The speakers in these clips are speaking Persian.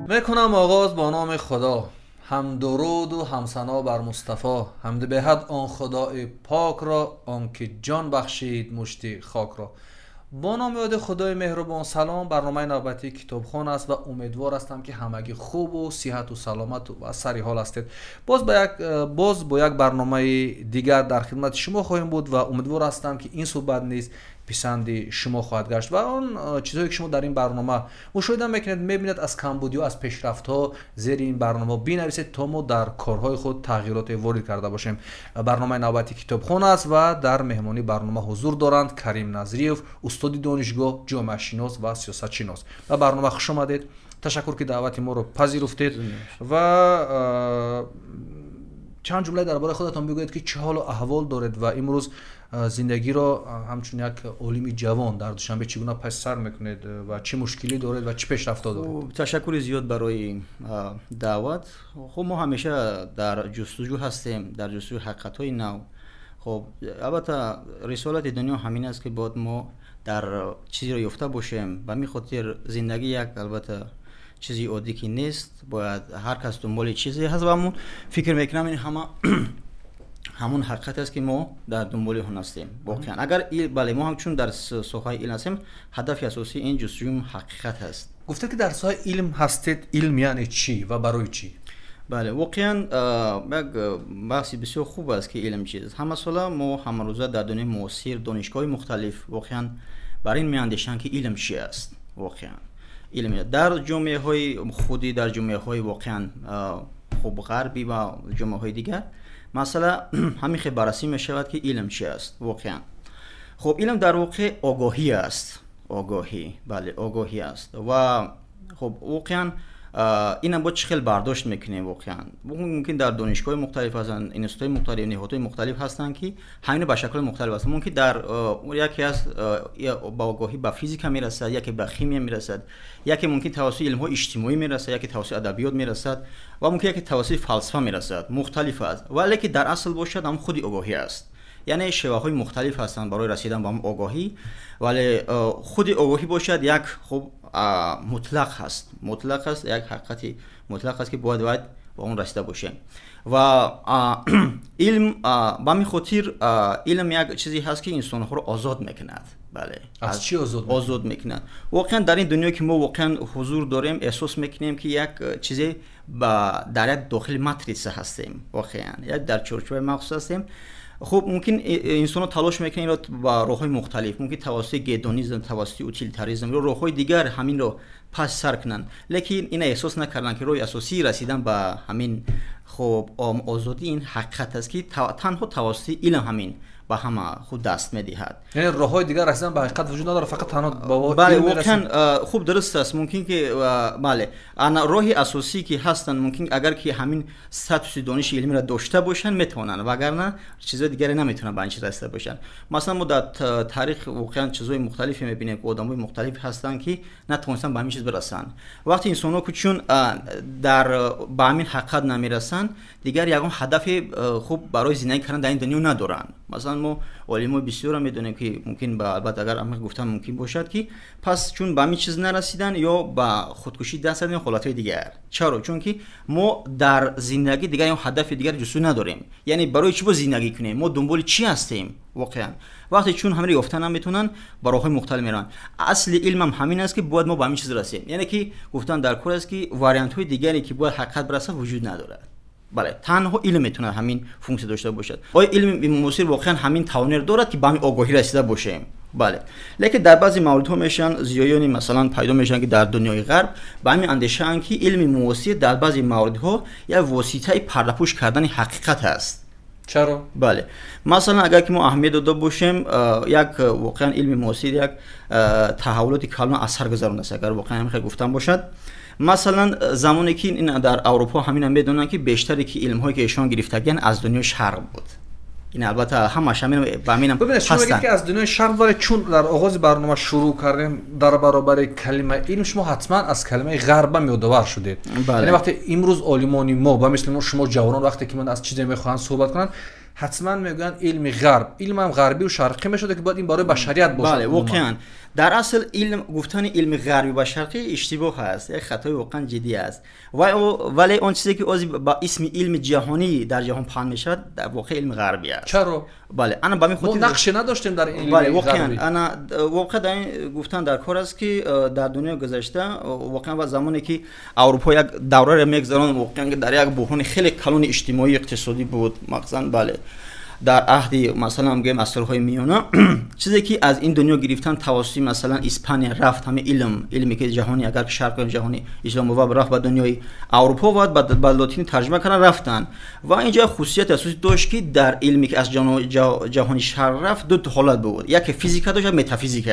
میکنم آغاز با نام خدا، هم درود و هم ثنا بر مصطفی. حمد به حد آن خدای پاک را، آن که جان بخشید مشتی خاک را. با نام یاد خدای مهربان. سلام. برنامه نوبتی کتابخوان است و امیدوار هستم که همگی خوب و صحت و سلامت و سری حال هستید. باز با یک برنامه دیگر در خدمت شما خواهیم بود و امیدوار هستم که این صحبت نیز پسند شما خواهد گشت و آن چیزهایی که شما در این برنامه مشاهده میکنید میبینید از کمبودی و از پیشرفت ها زیر این برنامه بنویسید تا ما در کارهای خود تغییرات وارد کرده باشیم. برنامه نوبتی کتابخوان است و در مهمانی برنامه حضور دارند کریم نظریف، استاد دانشگاه، جامعه شناس و سیاست شناس. و برنامه خوش آمدید. تشکر که دعوت ما رو پذیرفتید و چند جمله درباره خودتان بگویید که چه حال و احوال دارید و امروز زندگی را همچون یک عالم جوان در دوشنبه چگونه پس سر میکنید و چه مشکلی دارید و چه پیشرفت‌ها دارید؟ تشکر زیاد برای دعوت. خب ما همیشه در جستجو هستیم، در جستجو حقیقت‌های نو. خب البته رسالت دنیا همین است که باید ما در چیزی را یافته باشیم و می‌خاطر زندگی یک البته چیزی عادی که نیست، باید هر کس دنبال چیزی هست و همون فکر میکنم این همون حقیقت است که ما در دنبال اون هستیم. واقعا اگر بله ما هم چون در ساحه علم هستیم، هدف اساسی این جستجو حقیقت هست. گفته که در ساحه علم هستید، علم یعنی چی و برای چی؟ بله واقعا یک بحثی بسیار خوب است که علم چیست. همه ساله ما همه روزه در دنیای معاصر دانشگاه مختلف واقعا برای این میاندیشند که علم چی است. واقعا علم در جامعه های خودی، در جامعه های واقعا خوب غربی و جامعه های دیگر مثلا همین خیلی بررسی می شود که علم چی است. واقعا خب علم در واقع آگاهی است. بله آگاهی است و خب واقعا اینم با چه خیلی برداشت میکنیم. واقعا ممکن در دانشگاه مختلف هستند، اینستیتوهای مختلف، نهادهای مختلف هستند که همین به شکل مختلف هستند. ممکن در یکی از با آگاهی به فیزیک میرسد، یکی به شیمی میرسد، یکی ممکن توسط علم های اجتماعی میرسد، یکی توسط ادبیات میرسد و ممکن یکی توسط فلسفه میرسد. مختلف است ولی که در اصل باشد هم خود آگاهی است. یعنی شیوه های مختلف هستند برای رسیدن به آگاهی، ولی خود آگاهی باشد یک خب مطلق هست یک حقیقتی مطلق هست که باید با اون رسیده باشه. و علم با می خاطر علم یک چیزی هست که انسان ها رو آزاد میکند. بله از چی آزاد میکند؟ واقعا در این دنیا که ما واقعا حضور داریم احساس میکنیم که یک چیزی در یک داخل ماتریس هستیم، واقعا یک در چارچوب مخصوص هستیم. خب ممکن انسان ها تلاش میکنن با راههای مختلف، ممکن توسط گیدونیزم، توسط اوتیلیتاریسم یا راههای دیگر همین رو پس سر کنن، لیکن این احساس نکردن که راه اساسی رسیدن به همین خب آزادی این حقیقت است که تنها توسط علم همین با همه خود دست میدهد. یعنی راههای دیگر رسیدن به حقیقت وجود نداره، فقط تنها با بله واقعا خوب درست است. ممکن که بله انا راهی اساسی که هستن ممکن اگر که همین استاتوس دانش علمی را داشته باشن میتونن، وگرنه چیزای دیگری نمیتونن به این چیز رسیده باشن. مثلا ما در تاریخ واقعا چیزای مختلفی میبینیم که آدمای مختلف هستن که نتونستن به همین چیز برسن. وقتی انسان‌ها که چون در به همین حقیقت نمیرسن، دیگر یگان هدف خوب برای زندگی کردن در این دنیا ندارن. مثلا ما علما بسیار میدونیم که ممکن به البته اگر هم گفتم ممکن باشد که پس چون به همین چیز نرسیدن یا به خودکشی دست دادن حالتهای دیگر. چرا؟ چون که ما در زندگی دیگر یا هدف دیگر جستجو نداریم. یعنی برای چی با زندگی کنیم؟ ما دنبال چی هستیم واقعا؟ وقتی چون همین یافتن نمیتونن با راههای مختلف میرن. اصل علم هم همین است که باید ما به همین چیز رسیم. یعنی که گفتن در کور است که واریانت های دیگری که باید حقیقت برسه وجود نداره. بله تنها علم میتونه همین فونکسی داشته باشد. آیا علم معاصر واقعا همین توانایی دارد که به همین آگاهی رسیده باشیم؟ بله، لیکن در بعضی موارد ها میشن زیایانی مثلا پیدا میشن که در دنیای غرب به همین اندیشه‌اند که علم معاصر در بعضی موارد ها یک واسطه پرده‌پوش کردن حقیقت است. چرا؟ بله مثلا اگر که ما اهمیت داده باشیم یک واقعا علم معاصر یک تحولاتی کاملا اثر گذارنده است. اگر واقعا همین گفتم باشد، مثلا زمانی که این در اروپا همین میدونن که بیشتری که علم هایی که ایشان گرفتگن از دنیای شرق بود. این البته همش همین با همینم ببینید شما میگید که از دنیای شرق، ولی چون در آغاز برنامه شروع کردیم در برابر کلمه علم شما حتما از کلمه غرب یادآور شدید. یعنی وقتی امروز عالمان ما و مثل شما جوانان وقتی که من از چیزی میخوان صحبت کنن، حتما میگن علم غرب، علم هم غربی و شرقی میشده که باید این برای بشریت باشه. بله واقعا در اصل علم گفتن علم غربی و شرقی اشتباه است، یک خطای واقعا جدی است. ولی اون چیزی که با اسم علم جهانی در جهان پهن میشد در واقع علم غربی است. چرا؟ بله انا با ما نقش نداشتیم در علم بله غربی. واقعا انا واقعا در گفتن در کار است که در دنیا گذشته واقعا و زمانی که اروپا یک دوره را میگذرون واقعا در یک بحران خیلی کلان اجتماعی اقتصادی بود مثلا بله در عهد مثلا میگیم عصرهای میانه چیزی که از این دنیا گرفتن توسط مثلا اسپانیا رفت همه علمی که جهانی اگر که شرق جهانی اسلام و رفت به دنیای اروپا و بعد به لاتین ترجمه کردن رفتن و اینجا خصوصیت اساسی داشت که در علمی که از جهانی شرق رفت دو حالت بود، یک فیزیک داشت و متافیزیک.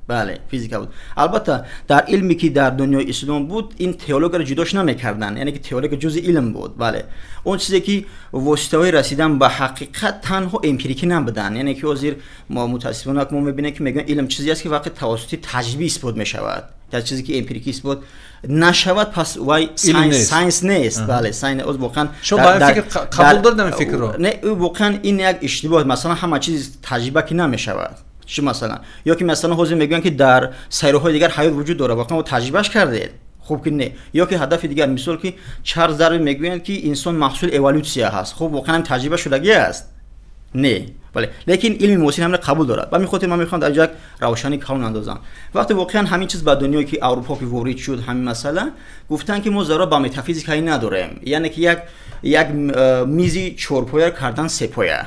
بله فیزیکا بود. البته در علمی که در دنیای اسلام بود این تئولوژی را جداش نمی‌کردن، یعنی که تئولوژی جزء علم بود. بله اون چیزی که واسطه رسیدن به حقیقت تنها امپیریکی نبودن، یعنی که وزیر ما متاسفانه ما می‌بینیم که میگن علم چیزی است که وقت توسط تجربه اثبات می‌شود، در چیزی که امپیریکی اثبات نشود پس وای ساینس نیست. بله ساینس واقعا شما با فکر قبول دارید این فکر رو؟ نه واقعا این یک اشتباه، مثلا همه چیز تجربه کی نمی‌شود. چی مثلا یا که مثلا حوزه میگن که در سیاره‌های دیگر حیات وجود داره، واقعا تجربهش کرده خوب که نه، یا که هدف دیگر مثال که چارلز داروین میگن که انسان محصول اِوولوسیا هست، خب واقعا تجربه شدگی است نه، ولی لیکن علم موسی هم قبول داره. و میخوام من میخوام در جک روشنی کامل اندازم وقتی واقعا همین چیز با دنیایی که اروپا که وارد شد همین مسئله گفتن که ما ذره با متافیزیک نداریم، یعنی که یک میزی چهارپایه کردن سه پایه.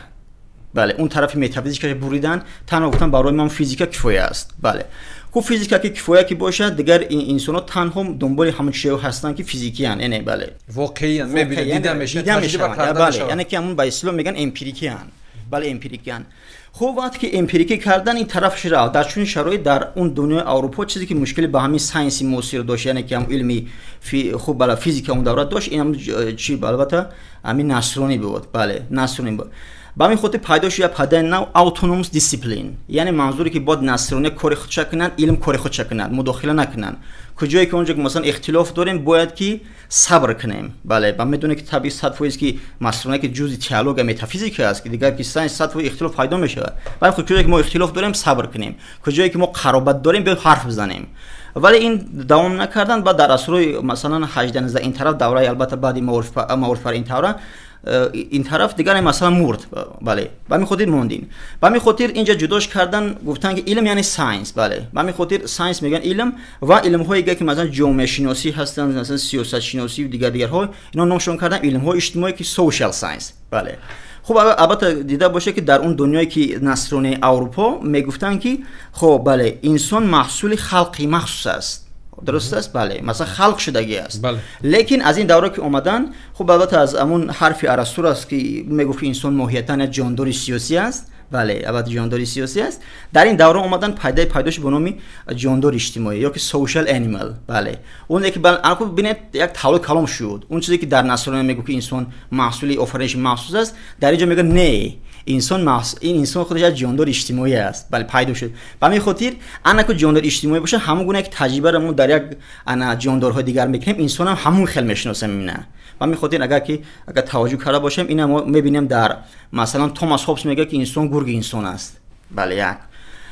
بله اون طرف متافیزیک که بریدن تنها گفتن برای من فیزیکا کفایه است. بله خب فیزیکا که کفایه که باشه دیگر این انسان‌ها تنها دنبال همون چیزا هستن که فیزیکی ان، یعنی بله واقعی ان میبینید دیدن میشه بله یعنی که همون با اسلام میگن امپیریکی ان. بله امپیریکی ان. خب وقتی که امپیریکی کردن این طرفش را در چون شرایط در اون دنیای اروپا چیزی که مشکلی با همین ساینسی موثر داشت، یعنی که هم علمی خوب بالا فیزیک اون دوره داشت، این هم چی البته همین نصرانی بود. بله نصرانی بود. با همین خاطر پیدا شد پدیده نو اتونوموس دیسیپلین، یعنی منظوری که بعد نصرانی کار خودش کنن، علم کار خودش کنن، مداخله نکنن. کجایی که اونجا که مثلا اختلاف داریم باید که صبر کنیم. بله و میدونه که طبیعی صدفویی که نصرانی که جزء تئولوژی متافیزیک است که دیگر که ساینس صدفوی اختلاف پیدا میشه. ولی خب کجایی که ما اختلاف داریم صبر کنیم، کجایی که ما قرابت داریم به حرف بزنیم. ولی این دوام نکردن. بعد در عصرهای مثلا 18 19 این طرف دوره البته بعدی معارف این طرف دیگر مثلا مرد. بله با همین خاطر موندین. با همین خاطر اینجا جداش کردن گفتن که علم یعنی ساینس. بله با همین خاطر ساینس میگن علم و علم های دیگه که مثلا جامعه شناسی هستن، مثلا سیاست شناسی و دیگرها اینا نامشون کردن علم های اجتماعی که سوشال ساینس. بله خب البته دیده باشه که در اون دنیایی که نصرانی اروپا میگفتن که خب بله انسان محصول خلقی مخصوص است، درست است. بله مثلا خلق شدگی است. بله. لیکن از این دوره که اومدن خب البته از همون حرف ارسطو است که میگفت انسان ماهیتاً جاندار سیاسی است. بله البته جاندار سیاسی است. در این دوره اومدن پیداش به نام جاندار اجتماعی یا که سوشال انیمال. بله اون که الان ببینید یک تحول کلام شد. اون چیزی که در نصرانی میگه که انسان محصول آفرینش مخصوص است، در اینجا میگه نه این انسان خودش از جاندار اجتماعی است. بله پیدا شد. و همین خاطر انا که جاندار اجتماعی باشه همون گونه که تجربه رو در یک انا جاندارهای دیگر میکنیم انسان هم همون خیلی میشناسه میبینه. و همین خاطر اگر توجه کرده باشیم اینا ما میبینیم در مثلا توماس هوبز میگه که انسان گرگ انسان است. بله یک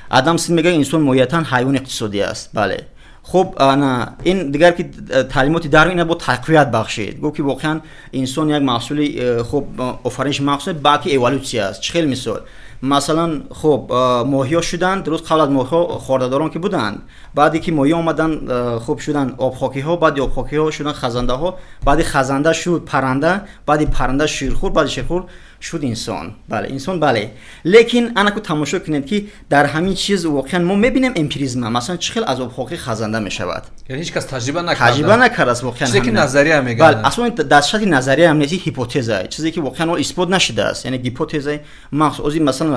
آدامس میگه انسان ماهیتاً حیوان اقتصادی است. بله خب انا این دیگر که تعلیمات داروین با تقویت بخشید گفت که واقعا انسان یک محصول خب آفرینش مخصوص باقی اِوولوسیا است. چه مثال مثلا خب ماهیا شدن درست قبل از ماهیا خارداران که بودند، بعدی که ماهیا اومدن خب شدن آبخاکی ها، بعد آبخاکی ها شدن خزنده ها، بعد خزنده شد پرنده، بعد پرنده شیرخور، بعد شیرخور شد انسان. بله انسان. بله لیکن انا که تماشا کنید که در همین چیز واقعا ما میبینیم امپیریزم مثلا چه خیلی از آبخاکی خزنده میشود، یعنی هیچ کس تجربه نکرده است واقعا. چیزی که نظریه میگن. بله اصلا در شکل نظریه هم نیست، هیپوتزه، چیزی که واقعا اثبات نشده است، یعنی هیپوتزه مخصوصی مثلا.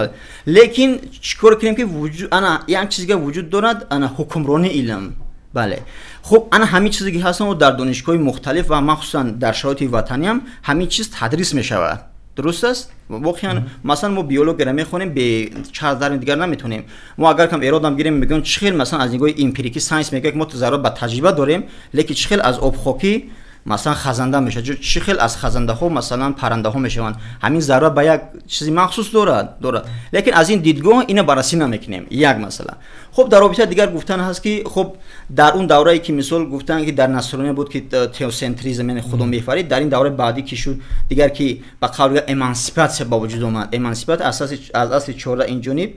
لیکن چیکار کنیم که وجود انا یک چیزی که وجود دارد انا حکمرانی علم. بله خب انا همین چیزی که هستن و در دانشگاه مختلف و مخصوصا در شرایط وطنی هم همین چیز تدریس میشود. درست است. واقعا مثلا ما بیولوژی را میخونیم به چه در دیگر نمیتونیم. ما اگر کم ارادم گیریم میگن چخیل مثلا از نگاه امپیریکی ساینس میگه که ما ضرورت به تجربه داریم، لیکن چخیل از آبخاکی مثلا خزنده میشه. چه خیلی از خزنده ها مثلا پرنده ها میشوند، همین ضربه به یک چیزی مخصوص دارد. لیکن از این دیدگاه اینو بررسی نمیکنیم. یک مثلا خب در رابطه دیگر گفتن هست که خب در اون دوره‌ای که مثال گفتن که در نصرانیت بود که تئوسنتریسم یعنی خودمحوری، در این دوره بعدی که شد دیگر که به قول امانسیپاسیون با وجود اومد. امانسیپاسیون اساس از اصل 14 این جانب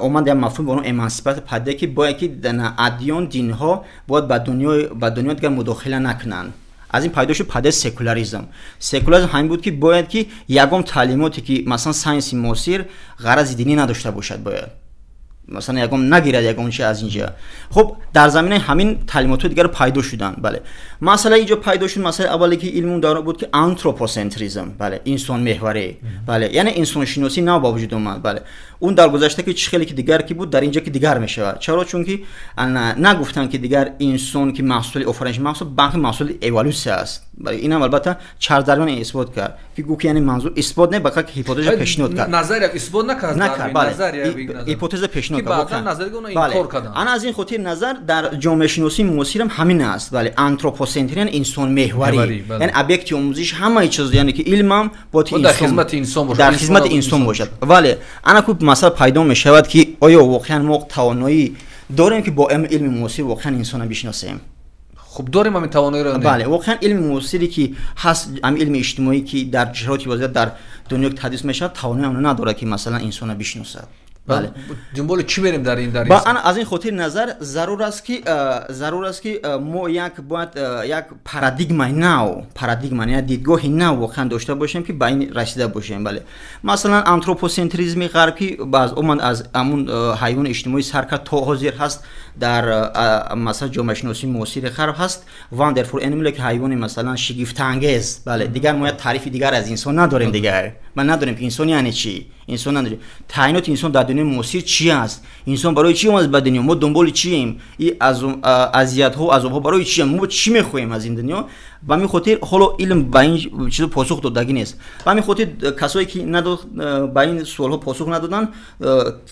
اومد یا مفهوم به اون امانسیپاسیون پدیده که باید که ادیان دین ها باید به دنیا دیگر مداخله نکنن. از این پیدا شد پدیده سکولاریسم. سکولاریسم همین بود که باید که یگام تعلیماتی که مثلا ساینس معاصر غرض دینی نداشته باشد، باید مثلا یگام نگیرد یگام چی از اینجا. خب در زمینه همین تعلیمات دیگر پیدا شدن. بله مثلا اینجا پیدا شد مثلا اولی که علم داره بود که آنتروپوسنتریسم، بله انسان محوری، بله یعنی انسان شناسی نه با وجود اومد. بله اون در گذشته که خیلی که دیگر کی بود، در اینجا که دیگر میشه. چرا؟ چون که نگفتن که دیگر انسان که محصول آفرینش محصول بخش محصول ایوالوسی است. بله اینم البته چهار درمان اثبات کرد که گویا یعنی منظور اثبات نه، بلکه هیپوتز پیشنهاد کرد. نظریه اثبات نکرد. نظریه هیپوتز پیشنهاد کرد. نظریه اون انکار کردن. انا از این خاطر نظر در جامعه شناسی معاصر هم همین است. بله آنتروپوسنتری یعنی انسان محوری، یعنی ابجکت آموزش همه چیز، یعنی که علمم با در خدمت انسان باشد، در خدمت انسان باشد. ولی انا کوب مثلا پیدا میشود که آیا واقعا ما توانایی داریم که با علم معاصر واقعا انسان بشناسیم؟ خب داریم همین توانایی رو. بله واقعا علم معاصری که هست، علم اجتماعی که در جهاتی وضعیت در دنیا تدریس میشه توانایی اون نداره که مثلا انسان بشناسد. بله دنبال چی بریم در این انا از این خاطر نظر ضرور است که ما یک پارادایگم یعنی دیدگاه نو واقعا داشته باشیم که به این رسیده باشیم. بله مثلا آنتروپوسنتریسم غربی باز اومد از همون حیوان اجتماعی سرکت تا حاضر هست در مثلا جامعه شناسی معاصر غرب هست واندرفول انیمال که حیوان مثلا شگفت انگیز. بله دیگر ما تعریف دیگر از انسان نداریم. دیگر من نداریم که انسان یعنی چی، انسان نداریم. تعیینات انسان در دنیای معاصر چی است، انسان برای چی اومد به دنیا، ما دنبال چییم، این اذیت ها عذاب ها برای چی، ما چی میخوایم از این دنیا. به همین خاطر حالا علم به این چیز پاسخ دادگی نیست. به همین خاطر کسایی که به این سوال ها پاسخ ندادن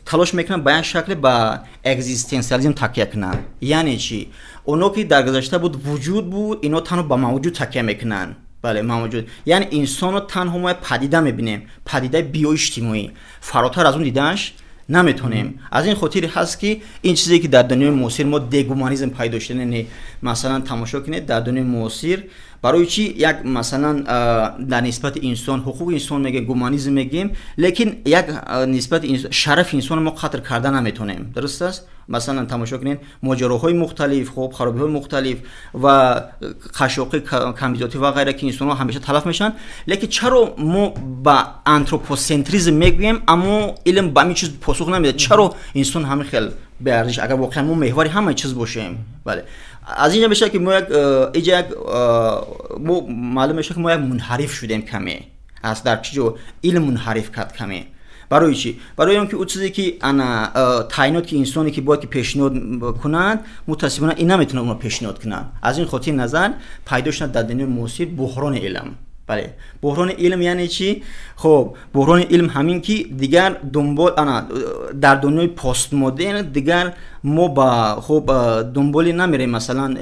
تلاش میکنن به این شکل به اگزیستانسیالیسم تکیه کنن. یعنی چی؟ اونا که در گذشته بود وجود بود، اینا تنها به موجود تکیه میکنن. بله موجود یعنی انسان رو تنها ما پدیده میبینیم، پدیده بیو اجتماعی، فراتر از اون دیدنش نمیتونیم. از این خاطر هست که این چیزی که در دنیای معاصر ما دیگومانیسم پیدا شده، یعنی مثلا تماشا کنید در دنیای معاصر برای چی یک مثلا در نسبت انسان حقوق انسان میگه گومانیسم میگیم، لیکن یک نسبت شرف انسان ما خاطر کردن نمیتونیم. درست است؟ مثلا تماشا کنین ماجراهای مختلف، خب خرابی‌های مختلف و خشاقی کمیزاتی و غیره که انسان‌ها همیشه تلف میشن، لیکن چرا ما با آنتروپوسنتریسم میگیم اما علم به همین چیز پاسخ نمیده؟ چرا انسان همین خیلی به ارزش اگر واقعا ما محور همه چیز باشیم؟ بله از اینجا میشه که ما معلوم میشه که ما یک منحرف شدیم کمی از در چیزو علم منحرف کرد کمی. برای چی؟ برای اینکه اون چیزی که انا تعیینات که انسانی که باید که پیشنهاد کنند متاسفانه این نمیتونه اون رو پیشنهاد کنند. از این خاطر نظر پیدا شد در دنیای معاصر بحران علم. بله بحران علم یعنی چی؟ خب بحران علم همین که دیگر دنبال در دنیای پست مدرن دیگر ما با خب دنبال نمیریم مثلا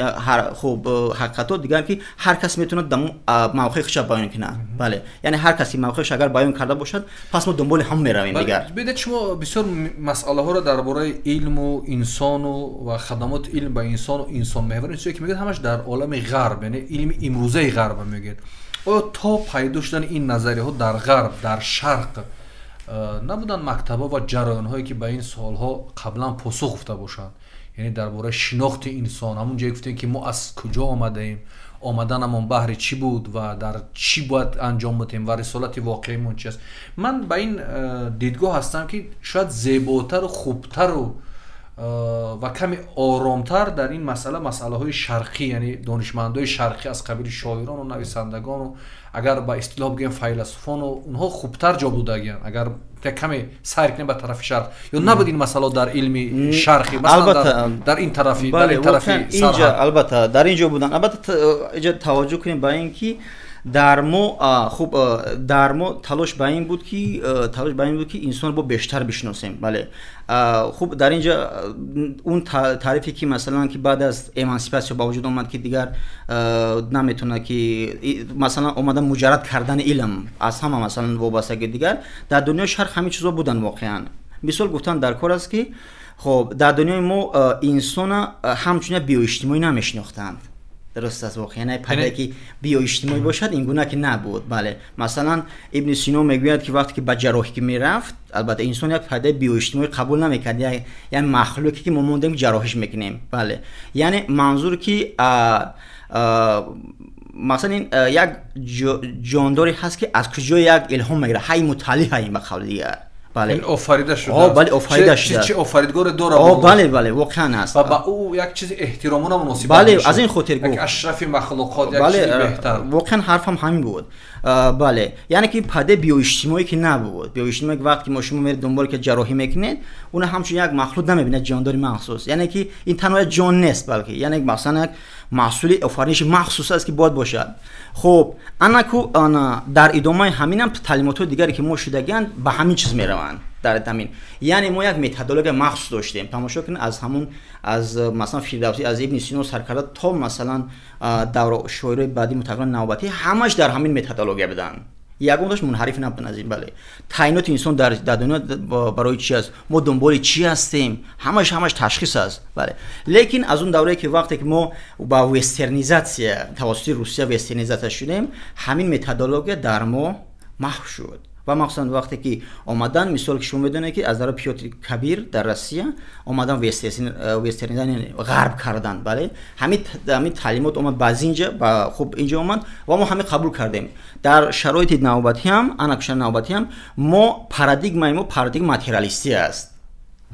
خب حقیقتا دیگر که هر کس میتونه در موقعش بیان کنه. بله یعنی هر کسی موقعش اگر بیان کرده باشد پس ما دنبال هم میرویم. دیگر ببینید شما بسیار مسئله ها رو درباره علم و انسان و خدمات علم به انسان و انسان محور چیزی که میگید همش در عالم غرب، یعنی علم امروزه غرب میگید. آیا تا پیدا شدن این نظریه ها در غرب، در شرق نبودن مکتب‌ها و جریان‌هایی که به این سوال‌ها قبلا پاسخ گفته باشند؟ یعنی درباره شناخت انسان، همون جایی گفتیم که ما از کجا آمدیم، آمدنمون بهر چی بود و در چی باید انجام بدیم و رسالت واقعیمون چی است. من به این دیدگاه هستم که شاید زیباتر و خوبتر و کمی آرامتر در این مسئله های شرقی، یعنی دانشمندای شرقی از قبیل شاعران و نویسندگان و اگر با اصطلاح بگیم فیلسوفان و اونها خوبتر جا بودگیان اگر کمی سیر کنیم به طرف شرق، یا نبود این مسئله در علم شرقی مثلا در این طرفی در این طرفی اینجا البته در اینجا بودن. البته اینجا توجه کنیم به اینکه در ما خوب در ما تلاش به این بود که انسان رو بیشتر بشناسیم. بله خوب در اینجا اون تعریفی که مثلا که بعد از امانسیپاسیون با وجود اومد که دیگر نمیتونه که مثلا اومدن مجرد کردن علم از همه مثلا وابستگی دیگر، در دنیای شرق همین چیزا بودن واقعا. مثال گفتن در کار است که خب در دنیای ما انسان همچنین بیو اجتماعی نمیشناختند. درست است واقعا، یعنی پدیده که بیو اجتماعی باشد این گونه که نبود. بله مثلا ابن سینا میگوید که وقتی که به جراحی که میرفت، البته انسان یک پدیده بیو اجتماعی قبول نمیکرد، یعنی مخلوقی که ما موندیم جراحیش میکنیم. بله یعنی منظور که مثلا یک جانداری هست که از کجا یک الهام میگیره، های مطالعه های مخلوق دیگر. بله این آفریده شده. بله آفریده شده. چه آفریدگار داره. بله واقعا است. و با او یک چیز احترامونه مناسب. بله از این خاطر گفت یک اشرف مخلوقات، یک چیز بهتر. واقعا حرفم همین بود. بله یعنی که پدیده بیو اجتماعی که نبود. بیو اجتماعی وقتی که شما میرید دنبال که جراحی میکنید، اون همچون یک مخلوق نمیبینه، جانداری مخصوص. یعنی که این تنها جان نیست، بلکه یعنی مثلا یک محصول آفرینش مخصوص است که باید باشد. خب انا در ادامه همینم تعلیمات دیگری که ما شدگان به همین چیز میروند در تامین. یعنی ما یک متدولوژی مخصوص داشتیم. تماشا کنید از مثلا فردوسی، از ابن سینا سرکرده تا مثلا دوره شاعرای بعدی متقابل نوبتی همش در همین متدولوژی بودن. یگانش منحرف نبودن از این. بله تعیینات انسان در دنیا برای چی است، ما دنبال چی هستیم، همش تشخیص است. بله لیکن از اون دوره که وقتی که ما با وسترنیزاسیون توسط روسیه وسترنیزاسیون شدیم، همین متدولوژی در ما محو شد. و مخصوصا وقتی که اومدن، مثال که شما میدونید که از در پیوتر کبیر در روسیه اومدن وسترنیزاسیون غرب کردن. بله همین تعلیمات اومد باز اینجا خوب اینجا اومد و ما همه قبول کردیم. در شرایط نوبتی هم ما پارادایم ماتریالیستی است.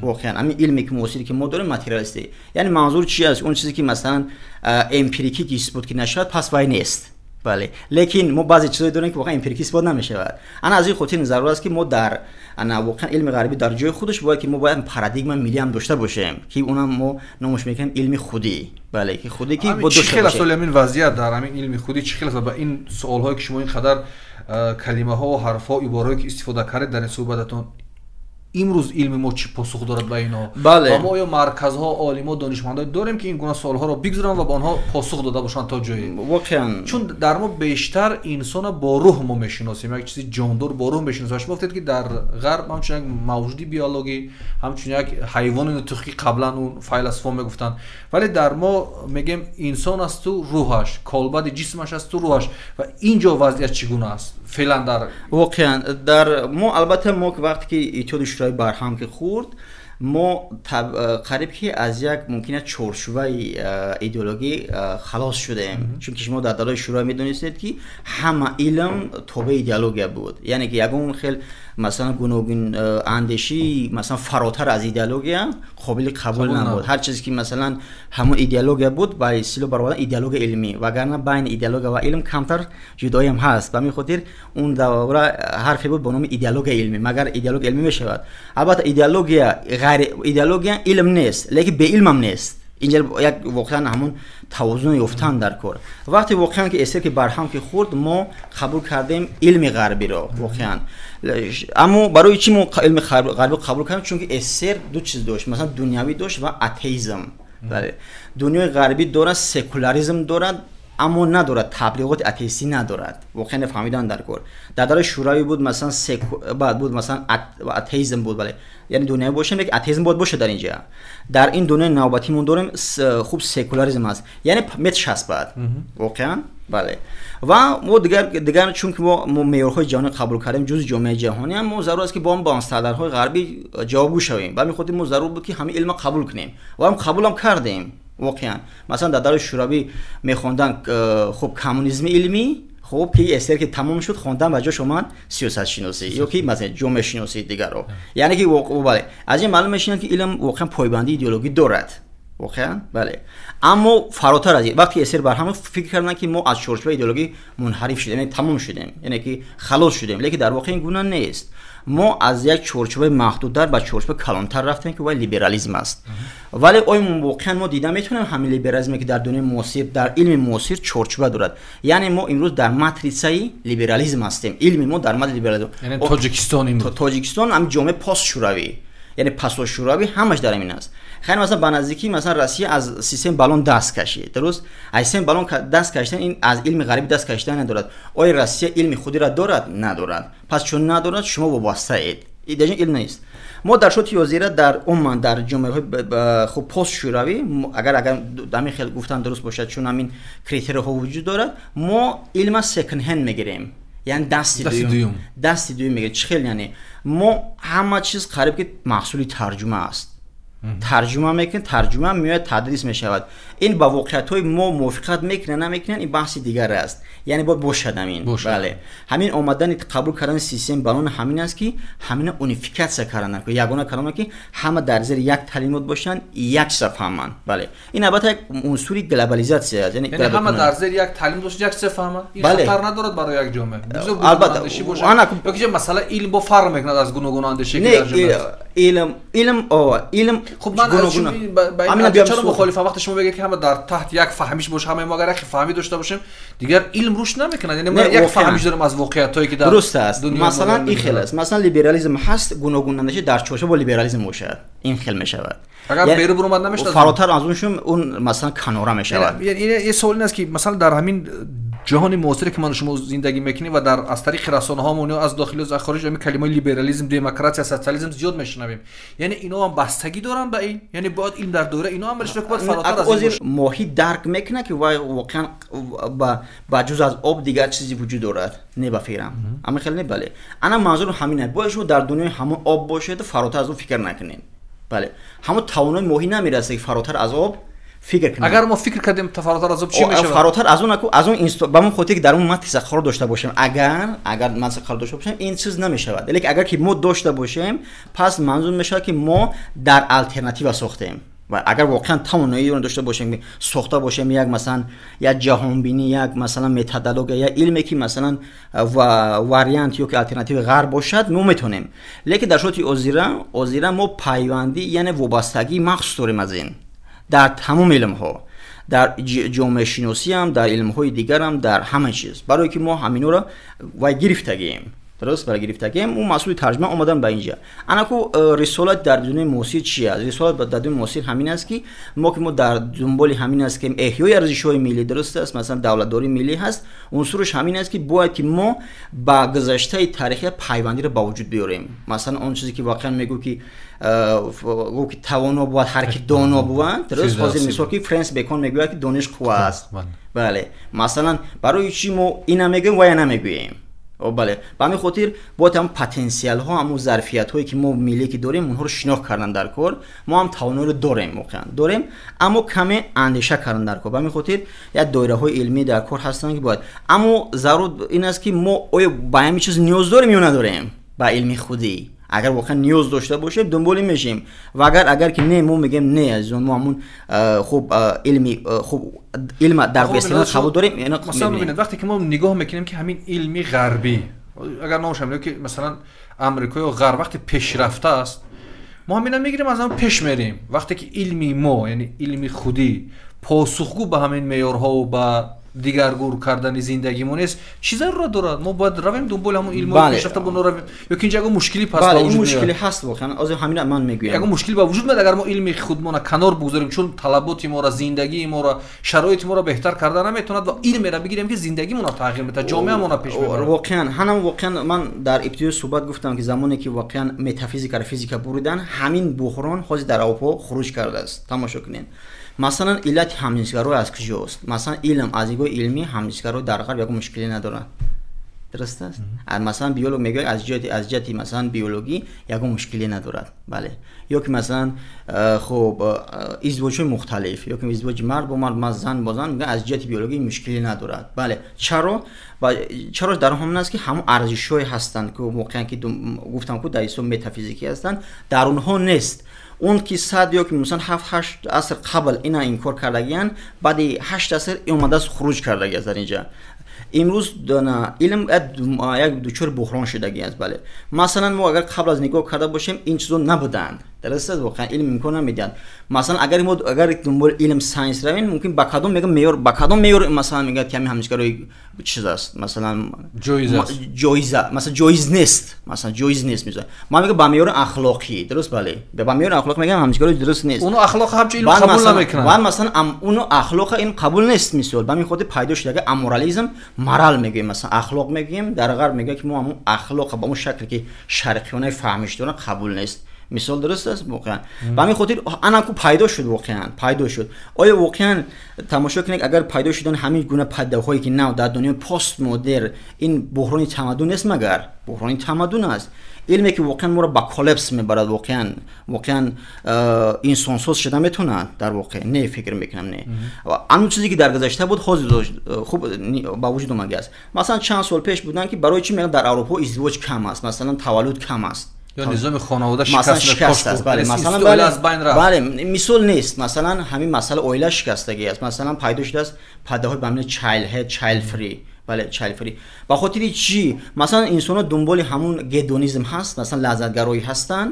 واقعا همین علمی که موثری که ما داریم ماتریالیستی. یعنی منظور چی است؟ اون چیزی که مثلا امپیریکی که اثبات که نشد پس وای نیست. بله لیکن ما بعضی چیزایی داریم که واقعا امپیریکی اثبات نمیشه. انا از این خاطر ضرور است که ما در واقعا علم غربی در جای خودش باید که ما باید پارادایم ملی هم داشته باشیم که اونم ما نامش میکنیم علم خودی. بله که خودی که با داشته باشه. خیلی همین وضعیت در همین علم خودی چه خیلی با این سوال هایی که شما اینقدر کلمه ها و حرف ها عبارهایی که استفاده کردید در این صحبتتون، امروز علم ما چی پاسخ دارد به اینا؟ بله. ما یا مرکزها، عالما، دانشمندا داریم که این گونه سوالها رو بگذارن و به آنها پاسخ داده باشن تا جایی. واقعا چون در ما بیشتر انسان با روح ما میشناسیم، یک چیزی جاندار با روح میشناسیم. شما گفتید که در غرب همچون یک موجودی بیولوژی، همچون یک حیوان نطقی قبلا اون فیلسوفا میگفتن، ولی در ما میگیم انسان است تو روحش، کالبد جسمش است تو روحش. و اینجا وضعیت چگونه است فعلا در واقعا در ما؟ البته ما وقتی که ایجاد شورای برهم که خورد، ما قریب که از یک ممکنه چارچوبه ایدئولوژی خلاص شدیم. چون که شما در دوران شورای میدونید که همه علم تابع ایدئولوژی بود. یعنی که یگان خیلی مثلا گوناگون اندیشی مثلا فراتر از ایدئولوژی قابل قبول نبود. هر چیزی که مثلا همون ایدئولوژی بود با اصطلاح برآورده ایدئولوژی علمی، وگرنه بین ایدئولوژی و علم کمتر جدایی هم هست. به همین خاطر اون دوره حرفی بود به نام ایدئولوژی علمی، مگر ایدئولوژی علمی میشود. البته ایدئولوژی علم نیست، لیکن به علم هم نیست. اینجا یک واقعا همون توازن یافتن در کار. وقتی واقعا که اثر که برهم که خورد، ما قبول کردیم علم غربی رو واقعا. اما برای چی ما علم غربی قبول کردیم؟ چون که اثر دو چیز داشت، مثلا دنیوی داشت و اتئیسم. بله دنیای غربی داره سکولاریسم دارد، اما ندارد تبلیغات اتئیستی ندارد. واقعا فهمیدن در کار. در دوره شورای بود مثلا بعد بود مثلا اتئیسم بود. بله یعنی دنیای باشه که اتئیسم بود باشه. در اینجا در این دنیای نوبتی مون داریم خوب سکولاریسم هست، یعنی متشاسب واقعا. بله و ما دیگر چون که ما معیارهای جهانی قبول کردیم جزء جامعه جهانی هم، ما ضرور است که با هم با استانداردهای غربی جوابگو شویم. و می‌خوایم ما ضرور بود که همه علم قبول کنیم و هم قبول هم کردیم واقعا. مثلا در دوره شوروی می‌خوندن خب کمونیسم علمی، خب که اثر که تمام شد خوندن و جاش اومد سیاست شناسی یا که مثلا جامعه شناسی دیگر رو. یعنی که بله از این معلوم میشه که علم واقعا پایبندی ایدئولوژی دارد واقعا بله. اما فراتر از این وقتی اسیر بر هم فکر کردن که ما از چارچوب ایدئولوژی منحرف شدیم، یعنی تمام شدیم، یعنی که خلاص شدیم، لیکن در واقع این گونه نیست. ما از یک چارچوب محدودتر به چارچوب کلانتر رفتیم که وای لیبرالیسم است. ولی آیا واقعا ما دیدن میتونیم همین لیبرالیسمی که در دنیای معاصر در علم معاصر چارچوب دارد؟ یعنی ما امروز در ماتریسه لیبرالیسم هستیم، علم ما در ماتریسه لیبرالیسم. یعنی تاجیکستان این تاجیکستان هم جامعه پاس شوروی، یعنی پس شوروی همش در این است. خیلی مثلا به نزدیکی مثلا روسیه از سیستم بالون دست کشید، درست؟ از سیستم بالون دست کشیدن این از علم غربی دست کشیدن ندارد. آیا روسیه علم خودی را دارد؟ ندارد. پس چون ندارد شما وابسته اید. این دیگه علم نیست. ما در شوط یازیره در عمان در جامعه خب پست شوروی اگر دمی خیلی گفتن درست باشد چون همین کریتریه ها وجود دارد، ما علم سکن هند میگیریم، یعنی دست دوم میگیریم. چه خیلی یعنی ما همه چیز قریب که محصولی ترجمه است. ترجمه میکنن، ترجمه میاد تدریس میشود. این با واقعیت‌های ما موافقت میکنن نمیکنن این بحث دیگر است. یعنی باید باشد همین. بله. همین آمدن قبول کردن سیستم بالون همین است که همین اونیفیکاسیون کردن که یگانه کلمه که همه در زیر یک کلمات باشن، یک صفحه من. بله. این البته یک عنصری گلوبالیزاسیون است. یعنی همه در زیر یک کلمه باشه، یک صفحه من. این خطر ندارد برای یک جامعه. البته باشه. یا که مثلا علم با فرق میکند از گوناگون اندیشه که در جامعه. علم خب من همین چرا مخالفم وقتی شما بگید که همه در تحت یک فهمیش باشه، همه ما اگر فهمی داشته باشیم دیگر علم روش نمیکنه. یعنی ما یک فهمیش داریم از واقعیتایی که در درست است. مثلا این خیلی است. مثلا لیبرالیسم هست، گوناگون اندیشه در چارچوب با لیبرالیسم باشه، این خیلی میشود. اگر بیرون اومد نمیشه فراتر از اونشون اون مثلا کناره میشود. یعنی یه سوال این است که مثلا در همین جهان معاصر که من شما زندگی میکنیم و در از طریق رسانه ها و از داخل و از خارج همین کلمه لیبرالیسم، دموکراسی، سوسیالیسم زیاد میشنویم. یعنی اینا هم بستگی دارن به این، یعنی باید علم در دوره اینا هم برش باید فراتر از این ماهی درک میکنه که واقعا با جز از آب دیگر چیزی وجود دارد. نه بفهمم اما خیلی نه. بله انا منظور همینه، باید شما در دنیای همون آب باشید فراتر از اون فکر نکنین. بله همون توانای ماهی نمیرسه که فراتر از آب فکر کنیم. اگر ما فکر کردیم فراتر از آب چی میشه؟ فراتر از اون با من خودی که در اون متن سخار داشته باشیم، اگر من سخار داشته باشم این چیز نمیشود. ولی اگر که ما داشته باشیم پس منظور میشه که ما در الटरनेटिव ساختیم. و اگر واقعا توانایی رو داشته باشیم ساخته باشیم یک مثلا یک جهان بینی، یک مثلا متدولوژی یا علمی که مثلا واریانت یا که الटरनेटिव غرب باشد ما میتونیم. لیکن در صورت اوزیره ما پیوندی یعنی وابستگی مخصوص داریم از این در تمام علم ها، در جامعه شناسی هم، در علم های دیگر هم، در همه چیز، برای که ما همینو را وای گرفتگیم. درست برای گرفتگیم اون مسئول ترجمه اومدن به اینجا. انا کو رسالت در دنیای معاصر چیه؟ رسالت در دنیای معاصر همین است که ما در دنبال همین است که احیای ارزش‌های ملی درست است، مثلا دولت‌داری ملی هست، عنصرش همین است که باید که ما با گذشته تاریخی پیوندی را با وجود بیاریم. مثلا اون چیزی که واقعا میگو که توانا بود هر کی دانا بود، درست حاضر مثال که فرانس بیکون میگه که دانش قوه است. بله مثلا برای چی ما اینا میگیم و یا نمیگیم؟ بله به همین خاطر باید هم پتانسیل ها، هم ظرفیت هایی که ما ملی که داریم اونها رو شناخت کردن در کار. ما هم توانایی رو داریم واقعا داریم، اما کمی اندیشه کردن در کار. به همین خاطر یا دایره های علمی در کار هستن که باید، اما ضرور این است که ما آیا با همین چیز نیاز داریم یا نداریم با علمی خودی. اگر واقعا نیاز داشته باشیم دنبال میشیم و اگر که نه ما میگیم نه از اون ما همون خوب علمی خوب علم در بسیار قبول داریم. یعنی مثلا ببینید وقتی که ما نگاه میکنیم که همین علمی غربی اگر نامشم که مثلا آمریکا و غرب وقتی پیشرفته است ما همینا میگیریم از اون پیش میریم. وقتی که علمی ما یعنی علمی خودی پاسخگو به همین معیارها و به دیگرگون کردن زندگیمون است چیزا رو دارد. ما باید رویم دنبال همون علم پیشرفته بنا رویم. یا که اینجا مشکلی پس با وجود مشکلی هست واقعا. از همین من میگم اگه مشکلی با وجود میاد اگر ما علم خودمون کنار بگذاریم چون طلبات ما را، زندگی ما را، شرایط ما را بهتر کردن نمیتوند و علم را بگیریم که زندگیمون را تغییر بده، جامعه ما را پیش ببره. واقعا من در ابتدای صحبت گفتم که زمانی که واقعا متافیزیک و فیزیک بریدن همین بحران خود در اروپا خروج کرده است. تماشا کنین مثلا علت همجنسگرایی از کجاست؟ مثلا علم از نگاه علمی همجنسگرایی در غرب یک مشکلی نداره. درست است؟ مثلا بیولوژی میگه از جهتی مثلا بیولوژی یک مشکلی نداره. بله یا که مثلا خب ازدواج مختلف یا که ازدواج مرد با مرد، زن با زن میگه از جهت بیولوژی مشکلی نداره. بله چرا در همون است که همون ارزش‌های هستند که واقعا که گفتم که در اسلام متافیزیکی هستند در اونها نیست. اون که 100 یا که مثلا 7 8 عصر قبل اینا این کار کردگیان بعد 8 عصر اومده است خروج کردگی از در اینجا. امروز علم یک دوچار بحران شدگی است. بله مثلا ما اگر قبل از نگاه کرده باشیم این چیزا نبودند، درست است؟ واقعا علم امکان نمیداد. مثلا اگر دنبال علم ساینس رویم ممکن با کدام میگم میور با کدام میور مثلا میگه که همینجوری چیز است، مثلا جایزه مثلا جایز نیست، مثلا جایز نیست میذاره. ما میگه با میور اخلاقی، درست؟ بله با میور اخلاق میگم همینجوری درست نیست. اونو اخلاق هم علم قبول نمیکنه. بعد مثلا اونو اخلاق این قبول نیست. مثلا با می خود پیدا شده امورالیسم مرال میگیم، مثلا اخلاق میگیم، در غرب میگه که ما اخلاق با اون شکلی که شرقیانه فهمیش دارن قبول نیست. مثال درست است واقعا. به همین خاطر انا کو پیدا شد، واقعا پیدا شد. آیا واقعا تماشا کنید اگر پیدا شدن همین گونه پدیده‌هایی که نو در دنیای پست مدرن این بحران تمدن نیست، مگر بحران تمدن است. علمی که واقعا ما رو با کلاپس میبرد، واقعا انسانسوز شده میتونه در واقع. نه فکر میکنم نه. و اون چیزی که در گذشته بود خوب با وجود اومده است. مثلا چند سال پیش بودن که برای چی میگن در اروپا ازدواج کم است، مثلا تولد کم است، یا نظام خانواده شکست است. بله مثلا از بین رفت. بله مثال نیست. مثلا همین مسئله اویله شکستگی است. مثلا پیدا شده است پدیده‌های به معنی چایلد فری. بله چایلد فری. با خاطر چی؟ مثلا انسان‌ها دنبال همون گدونیسم هست، مثلا لذت‌گرایی هستن.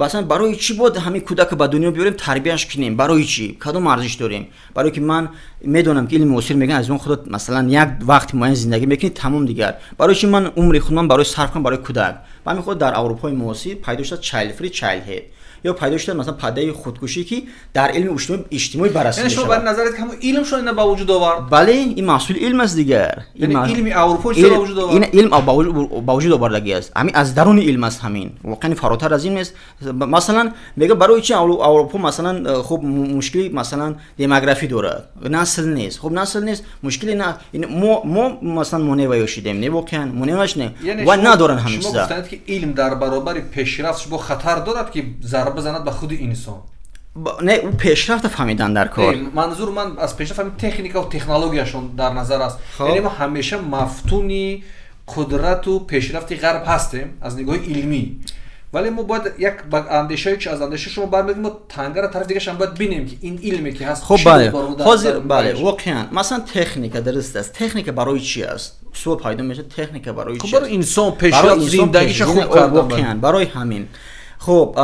مثلا برای چی بود همین کودک به دنیا بیاریم تربیتش کنیم؟ برای چی؟ کدوم ارزش داریم؟ برای که من میدونم که علم معاصر میگن از اون خودت مثلا یک وقت معین زندگی میکنی تمام دیگر. برای چی من عمر خودم برای صرف کنم برای کودک؟ و همین خود در اروپای معاصر پیدا شد چایلد فری چایلدهود، یا پیدا شد مثلا پدیده خودکشی که در علم اجتماعی بررسی میشه. یعنی شما بر نظرت که همون علم شو اینا با وجود آورد؟ بله این محصول علم است دیگر. یعنی علم اروپا چرا با وجود آورد؟ این علم با وجود آوردگی است. همین از درون علم است. همین واقعا فراتر از این نیست. مثلا میگه برای چی اروپا مثلا خب مشکلی مثلا دموگرافی داره، نسل نیست. خب نسل نیست مشکلی نه. ما مثلا مونیوای شدیم نه، واقعا مونیواش نه و ندارن همین چیزا. شما گفتید که علم در برابر پیشرفتش با خطر دارد که بزند به خود انسان. نه اون پیشرفت فهمیدن در کار. منظور من از پیشرفت همین تکنیک و تکنولوژیشون در نظر است. یعنی ما همیشه مفتونی قدرت و پیشرفت غرب هستیم از نگاه علمی، ولی ما باید یک اندیشه که از اندیشه شما برمی‌گردیم ما تنگر طرف دیگه هم باید ببینیم که این علمی که هست. خب بله حاضر بله واقعا مثلا تکنیک درست است. تکنیک برای چی است؟ سوال پیدا میشه تکنیک برای چی؟ خب برای انسان پیشرفت زندگیش خوب کردن واقعا برای همین. خب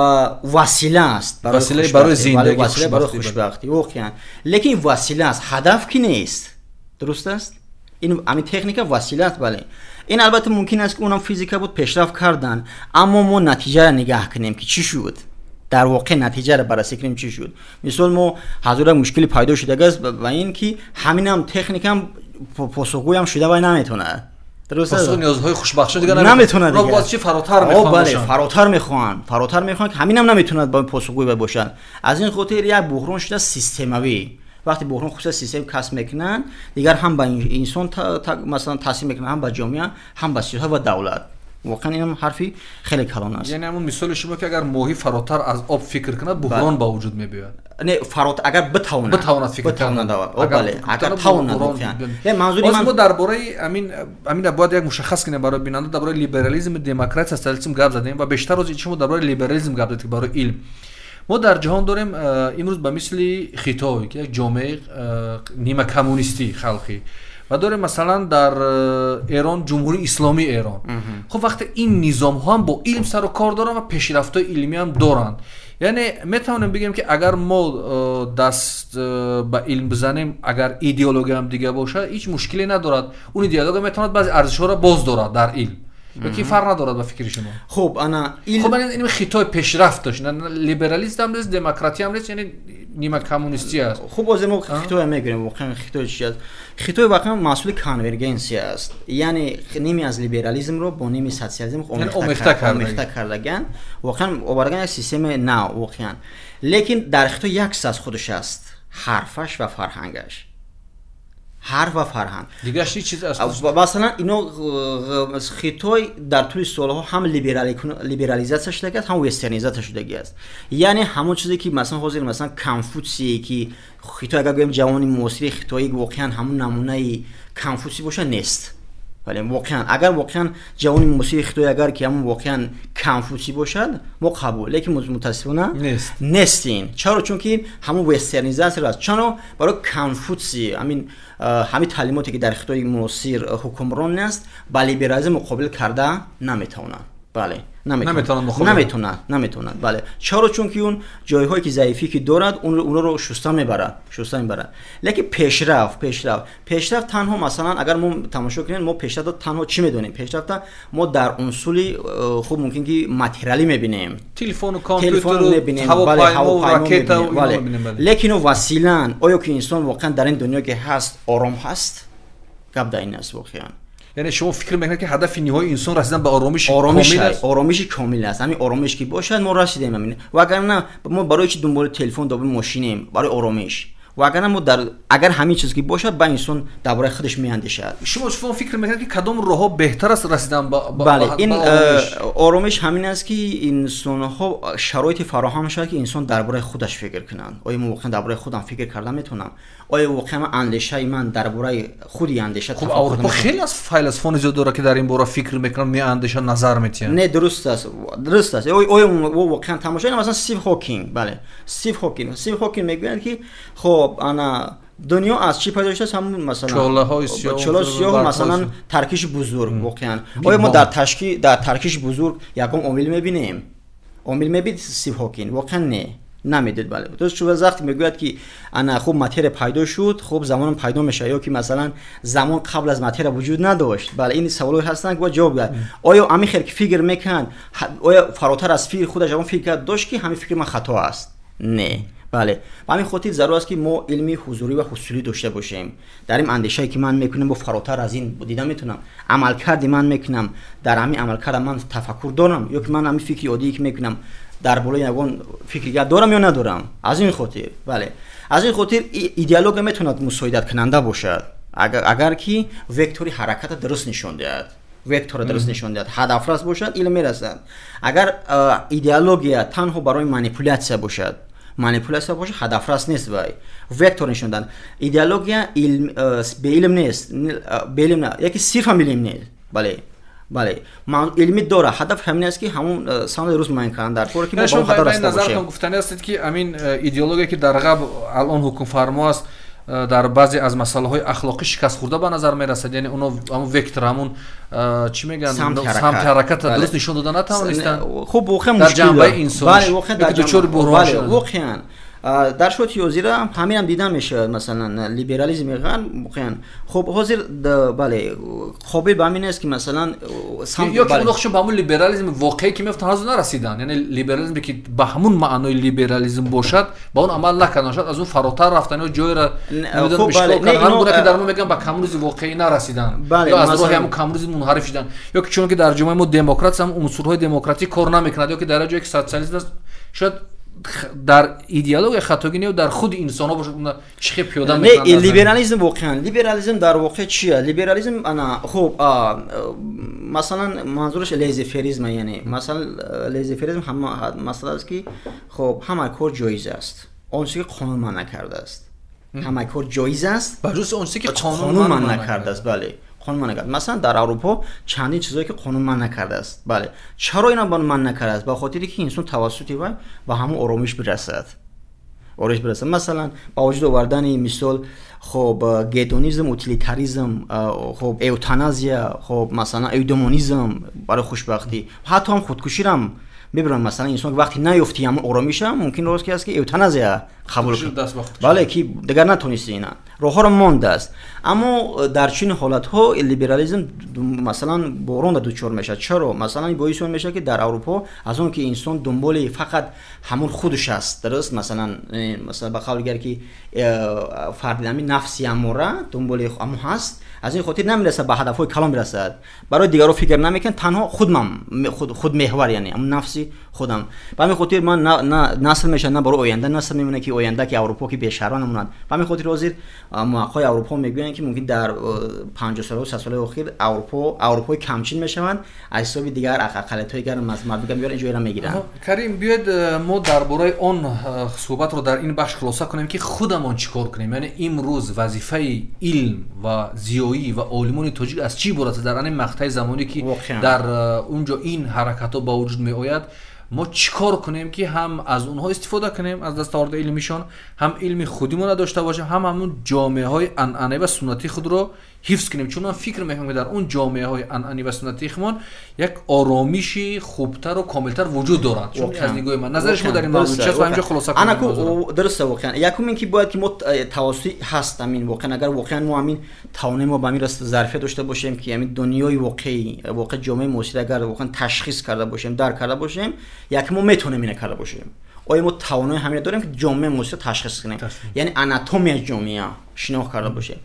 وسیله است وسیله برای زندگی، وسیله برای خوشبختی واقعا، لیکن وسیله است هدف کی نیست. درست است؟ این همین تکنیک وسیله است. بله این البته ممکن است که اونم فیزیکا بود پیشرفت کردن، اما ما نتیجه را نگاه کنیم که چی شد. در واقع نتیجه را بررسی کنیم چی شد. مثلا ما حضور مشکلی پیدا شده است و این که همین هم تکنیک هم پاسخگوی هم شده و نمیتونه. درسته؟ پاسخ نیازهای خوشبخش دیگه نمیتونه دیگه. باز چی فراتر میخوان بله فراتر میخوان که همین هم نمیتونه با پاسخگوی باشن. از این خاطر یک بحران شده سیستموی. وقتی بحران خصوص سیستم کسب میکنن دیگر هم با انسان مثلا تاثیر میکنن، هم با جامعه هم با سیاست و دولت. واقعا اینم حرفی خیلی کلان است. یعنی همون مثال شما که اگر ماهی فراتر از آب فکر کنه بحران با وجود میاد. نه اگر بتواند فکر کنه بله اگر تواند واقعا. منظوری من درباره امین باید یک مشخص کنیم برای بیننده درباره لیبرالیسم دموکراسی استالیسم گپ زدیم و بیشتر از این شما درباره لیبرالیسم گپ زدید برای علم. ما در جهان داریم امروز به مثل خیتای که یک جامعه نیمه کمونیستی خلقی و داریم مثلا در ایران جمهوری اسلامی ایران. خب وقتی این نظام ها هم با علم سر و کار دارن و پیشرفت‌های علمی هم دارن، یعنی میتونیم بگیم که اگر ما دست به علم بزنیم اگر ایدئولوژی هم دیگه باشه هیچ مشکلی ندارد. اون ایدئولوژی میتونه بعضی ارزش‌ها را باز دارد در علم. یکی فرق ندارد با فکر شما. خب این خطای پیشرفت داشت، نه لیبرالیسم هم نیست، دموکراسی هم نیست، یعنی نیمه کمونیستی است. خب بازم ما خطای میگیریم واقعا خطای چی است؟ خطای واقعا محصول کانورجنسی است. یعنی نیمی از لیبرالیسم رو با نیمی سوسیالیسم آمیخته کردگان واقعا آوردن یک سیستم نو واقعا. لیکن در خطای یک ساز خودش است، حرفش و فرهنگش. حرف و فرهنگ دیگه چیز است. مثلا اینو خطای در طول سالها هم لیبرالیزاسیون شده است هم وسترنیزاسیون شده است. یعنی همون چیزی که مثلا حاضر مثلا کنفوسی که خطای اگر بگیم جوانی معاصر خطای واقعا همون نمونه کنفوسی باشه نیست. ولی واقعا اگر واقعا جوان موسیقی خدای اگر که همون واقعا کنفوسی باشد ما قبول، لیکن متاسفانه نیستین. چرا؟ چون که همون وسترنیزاسیون است. چون برای کنفوسی همین تعلیماتی که در خدای موسیقی حکمران است با لیبرالیسم مقابل کرده نمیتونن. بله نمیتونن. بله چرا؟ چون که اون جایهایی که ضعیفی که دارد اون رو شسته میبرد. لیکن پیشرفت تنها مثلا اگر ما تماشا کنیم، ما پیشرفت تنها چی میدونیم؟ پیشرفت ما در عنصری خوب ممکن که ماتریالی میبینیم، تلفن و کامپیوتر میبینیم، هواپیما و راکت میبینیم. لیکن وسیله‌اند آیا که انسان واقعا در این دنیا که هست آرام هست؟ گپ در این است واقعا. یعنی شما فکر میکنید که هدف نهایی انسان رسیدن به آرامش کامل است. همین آرامش که باشد ما رسیدیم. همین وگرنه ما برای چی دنبال تلفن دنبال ماشینیم؟ برای آرامش. وگرنه ما اگر همین چیزی که باشد با انسان درباره خودش میاندیشد. شما فکر میکنید که کدام راهها بهتر است رسیدن بله این آرامش همین است که انسان ها شرایط فراهم شود که انسان درباره خودش فکر کنند. آیا من واقعا درباره خودم فکر کردم میتونم؟ آیا واقعا اندیشه من درباره خودی اندیشه؟ خب اروپا خیلی از فیلسوفان زیاد داره که در این باره فکر میکنن، می اندیشه نظر میتین. نه درست است. آیا واقعا تماشا مثلا استیو هاکینگ، بله استیو هاکینگ میگه که خب انا دنیا از چی پیدا شده؟ همون مثلا چاله سیاه مثلا ترکیش بزرگ. واقعا آیا ما در ترکیش بزرگ یکم عامل میبینیم؟ استیو هاکینگ واقعا نمیدید. بله درست شو وقتی میگوید که انا خوب ماتر پیدا شد، خوب زمان پیدا میشه، یا که مثلا زمان قبل از ماتر وجود نداشت. بله این سوالات هستن که جواب بدید. آیا همین خیر که فکر میکن آیا فراتر از فکر خودش اون فکر داشت که همین فکر من خطا است؟ نه. بله همین خاطر ضرور است که ما علمی حضوری و حصولی داشته باشیم. در این اندیشه‌ای که من میکنم با فراتر از این دیدم میتونم عمل کردی من میکنم، در همین عمل کردم من تفکر دارم، یا که من همین فکری عادی که میکنم در بالای یگان فکری دارم یا ندارم. از این خاطر بله از این خاطر ایدئولوژی میتونه مساعدت کننده باشد اگر که وکتوری حرکت درست نشون دهد، هدف راست باشد علم میرسد. اگر ایدئولوژی تنها برای مانیپولاسیون باشد هدف راست نیست. وای وکتور نشون دادن ایدئولوژی به علم نیست، یکی صرف علم نیست. بله من علمی داره، هدف همین است که همون ساند روز من کردن در طور که ما با خطر است. نظرتون گفتنی است که همین ایدئولوژی که در غرب الان حکم فرما است در بعضی از مسائل های اخلاقی شکست خورده به نظر میرسد. یعنی اونا همون وکتور همون چی میگن سمت حرکت درست نشون دادن نتوانستن. خب واقعا در جنبه انسانی در دچار بحران شدن. واقعا در شوت یوزیرا همین هم دیدن میشه مثلا لیبرالیسم میگن واقعا خب حاضر بله قابل به همین است که مثلا یا که اونخشون به همون لیبرالیسم واقعی که میفتن هنوز نرسیدن. یعنی لیبرالیسم که به همون معنای لیبرالیسم باشد با اون عمل نکردن، شاید از اون فراتر رفتن و جای را نمیدونم مشکل کردن. همون که در ما میگن به کمونیسم واقعی نرسیدن یا از راه همون کمونیسم منحرف شدن، یا که چون که در جامعه ما دموکرات هم عنصرهای دموکراتیک کار نمیکنند، یا که در جایی که سوسیالیسم شاید در ایدئولوژی خطاگینی و در خود انسان ها باشه چه پیاده میکنن. نه لیبرالیسم واقعا لیبرالیسم در واقع چیه؟ لیبرالیسم انا خب مثلا منظورش لیزفریزم، یعنی مثلا لیزفریزم هم مثلا است که خب همه کار جایز است، اون چیزی که قانون من نکرده است. همه کار جایز است بجز اون چیزی که قانون من نکرده است. بله قانون من نکرد. مثلا در اروپا چندین چیزایی که قانون من نکرده است. بله چرا اینا من نکرده است؟ به خاطری که انسان توسطی و همون آرامش برسد. مثلا با وجود آوردن مثال خب گیدونیزم، اوتیلیتاریسم، خب ایوتانازیا، خب مثلا ایدومونیزم برای خوشبختی، حتی هم خودکشی هم ببرن. مثلا انسان وقتی نیفتی هم آرامیش هم ممکن راست که است که ایوتانازیا قبول کنه. بله که دیگر نتونستی اینا راه ها رو مانده است. اما در چین حالت ها لیبرالیسم مثلا بحران دچار میشه. چرا؟ مثلا این باعث میشه که در اروپا از اون که انسان دنبال فقط همون خودش است، درست مثلا به قول دیگر که فرد همین نفسی اماره دنبال همون هست، از این خاطر نمیرسه به هدفهای کلام برسد، برای دیگران فکر نمیکن، تنها خود محور، یعنی همون نفسی خودم. به همین خاطر من نسل میشه نه برای آینده نسل میمونه که آینده که اروپا که بیشتران مونند. به همین خاطر حاضر محققای اروپا میگویند که ممکن در 50 سال و 100 سال اخیر اروپای کمچین میشوند، از حساب دیگر اقلیت‌های دیگر مردم بیار اینجا میگیرن. کریم بیاید ما درباره اون صحبت رو در این بخش خلاصه کنیم که خودمون چیکار کنیم. یعنی امروز وظیفه علم و زیایی و عالمان تاجیک از چی عبارت در این مقطع زمانی که در اونجا این حرکت‌ها با وجود میآید، ما چیکار کنیم که هم از اونها استفاده کنیم از دستاورد علمیشان، هم علم خودمون را داشته باشیم، هم همون جامعه های عنعنه و سنتی خود رو حفظ کنیم. چون من فکر میکنم که در اون جامعه های عنعنی و سنتی خودمون یک آرامشی خوبتر و کاملتر وجود دارد. چون از نگاه من نظر شما در این موضوع چیست و اینجا خلاصه کنیم؟ انا درسته واقعا. یکم اینکه باید که ما توسعی هست همین واقعا، اگر واقعا ما همین توانیم ما به همین راست ظرفیت داشته باشیم که همین دنیای واقعی واقع جامعه معاصر اگر واقعا تشخیص کرده باشیم، درک کرده باشیم، یکم ما میتونیم اینو کرده باشیم. آیا ما توانایی همین داریم که جامعه معاصر تشخیص کنیم، یعنی آناتومی جامعه شناخت کرده باشیم.